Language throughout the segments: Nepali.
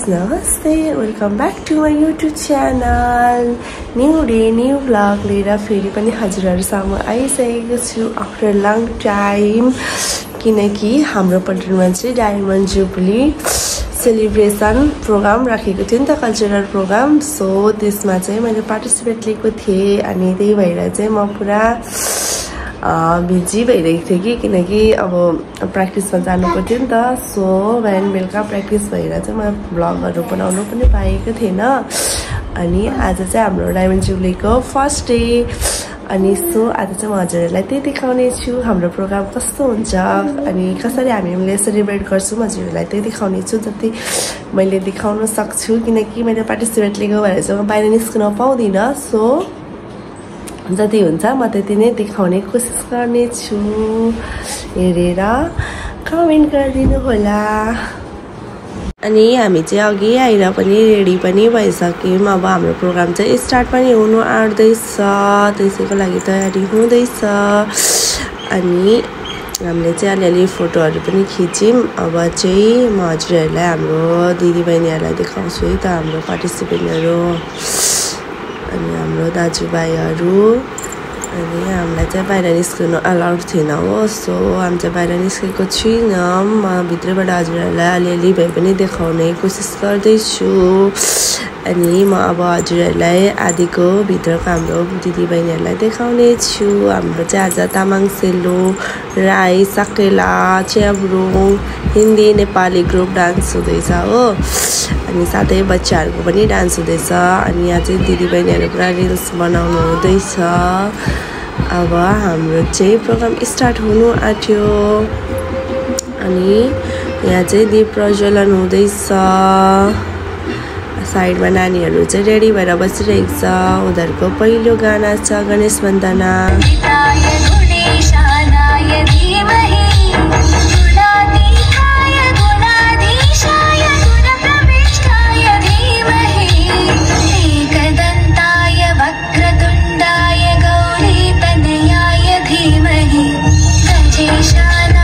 नमस्ते welcome back to my YouTube channel new day new vlog लिएर फेरि पनि हजुरहरुसँग आइसकेको छु आफ्टर लङ टाइम किनकि हाम्रो पटनमा चाहिँ डायमन्ड जुबली सेलिब्रेसन प्रोग्राम राखेको थियो नि त कल्चरल प्रोग्राम सो त्यसमा चाहिँ मैले पार्टिसिपेट लिएको थिएँ अनि त्यही भएर चाहिँ म पुरा बिजी भइरहेको थिएँ कि किनकि अब प्र्याक्टिसमा जानु पर्थ्यो नि त सो बिहान बेलुका प्र्याक्टिस भएर चाहिँ म भ्लगहरू बनाउनु पनि पाएको थिएन अनि आज चाहिँ हाम्रो डायमन्ड जुबलीको फर्स्ट डे अनि सो आज चाहिँ म हजुरहरूलाई त्यही देखाउने छु हाम्रो प्रोग्राम कस्तो हुन्छ अनि कसरी हामीले सेलिब्रेट गर्छौँ हजुरहरूलाई त्यही देखाउने छु जति मैले देखाउन सक्छु किनकि मैले पार्टिसिपेट लिएको भएर चाहिँ म बाहिर निस्कन पाउँदिनँ सो जति हुन्छ म त्यति नै देखाउने कोसिस गर्ने छु हेरेर कमेन्ट गरिदिनु होला अनि हामी चाहिँ अघि आएर पनि रेडी पनि भइसक्यौँ अब हाम्रो प्रोग्राम चाहिँ स्टार्ट पनि हुनु आँट्दैछ त्यसैको लागि तयारी हुँदैछ अनि हामीले चाहिँ अलिअलि फोटोहरू पनि खिच्यौँ अब चाहिँ म हजुरहरूलाई हाम्रो दिदीबहिनीहरूलाई देखाउँछु है त हाम्रो पार्टिसिपेन्टहरू अनि हाम्रो दाजुभाइहरू अनि हामीलाई चाहिँ बाहिर निस्कनु अलाउड थिएन हो सो हामी चाहिँ बाहिर निस्केको छुइनँ म भित्रबाट हजुरहरूलाई अलिअलि भए पनि देखाउने कोसिस गर्दैछु अनि म अब हजुरहरूलाई आदिको भित्रको हाम्रो दिदीबहिनीहरूलाई देखाउने छु हाम्रो चाहिँ आज तामाङ सेलो राई साकेला च्याब्रुङ हिन्दी नेपाली ग्रुप डान्स हुँदैछ हो अनि साथै बच्चाहरूको पनि डान्स हुँदैछ अनि यहाँ चाहिँ दिदीबहिनीहरू पुरा रिल्स बनाउनु हुँदैछ अब हाम्रो चाहिँ प्रोग्राम स्टार्ट हुनु आँट्यो अनि यहाँ चाहिँ दीप प्रज्वलन हुँदैछ साइडमा नानीहरू चाहिँ रेडी भएर बसिरहेको छ उनीहरूको पहिलो गाना छ गणेश वन्दना Jai Shana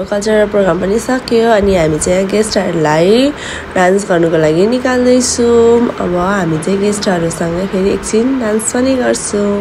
कल्चरल प्रोग्राम पनि सक्यो अनि हामी चाहिँ गेस्टहरूलाई डान्स गर्नुको लागि निकाल्दैछौँ। अब हामी चाहिँ गेस्टहरूसँग फेरि एकछिन डान्स पनि गर्छौँ।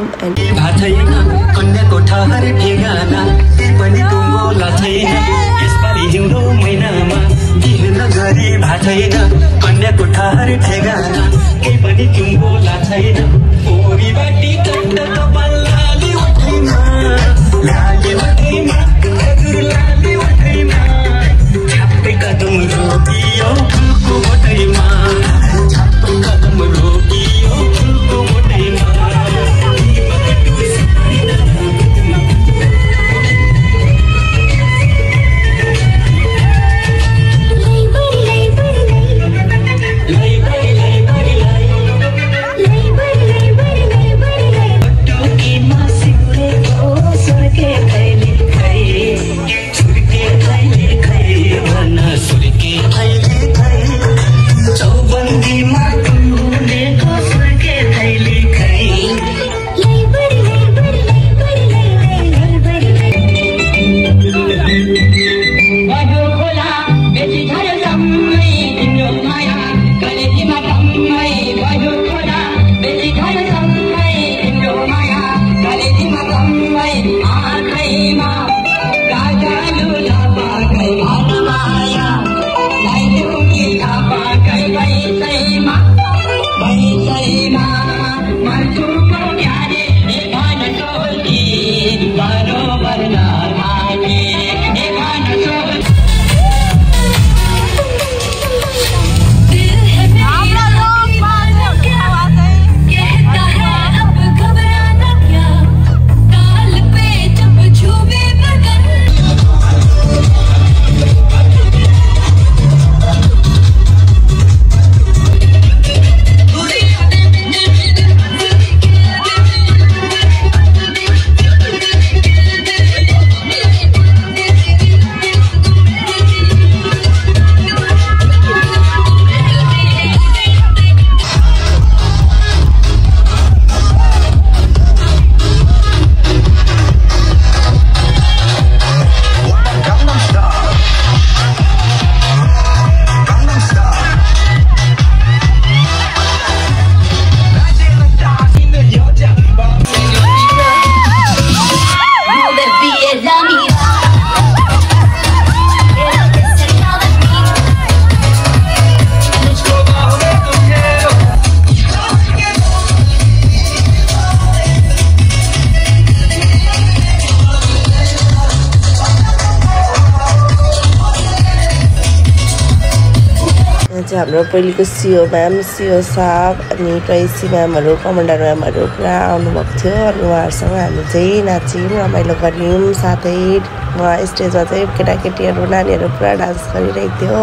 हाम्रो पहिलेको सिओ म्याम सिओ साहब अनि ट्रेसी म्यामहरू कमान्डर म्यामहरू पुरा आउनुभएको थियो अनि उहाँहरूसँग हामी चाहिँ नाच्यौँ रमाइलो गऱ्यौँ साथै उहाँ स्टेजमा चाहिँ केटाकेटीहरू नानीहरू पुरा डान्स गरिरहेको थियो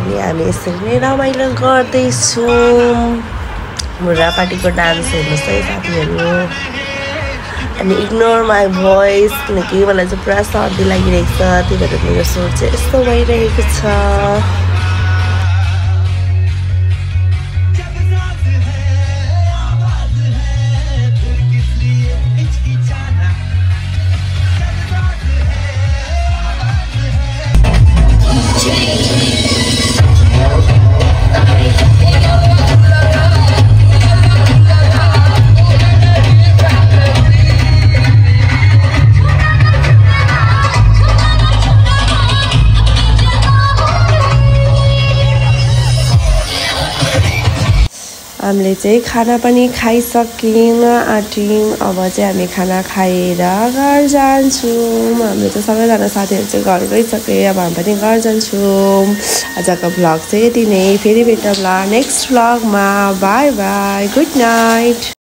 अनि हामी यसरी नै रमाइलो गर्दैछौँ मुरापाटीको डान्स हेर्नुहोस् है साथीहरू अनि इग्नोर माई भोइस किनकि मलाई चाहिँ पुरा सर्दी लागिरहेको छ त्यही भएर मेरो स्वर चाहिँ यस्तो भइरहेको छ हामीले चाहिँ खाना पनि खाइसक्यौँ आँट्यौँ अब चाहिँ हामी खाना खाएर घर जान्छौँ हाम्रो त सबैजना साथीहरू चाहिँ घर गइसके अब हामी पनि घर जान्छौँ आजको भ्लग चाहिँ यति नै फेरि भेटौँला नेक्स्ट भ्लगमा बाई बाई गुड नाइट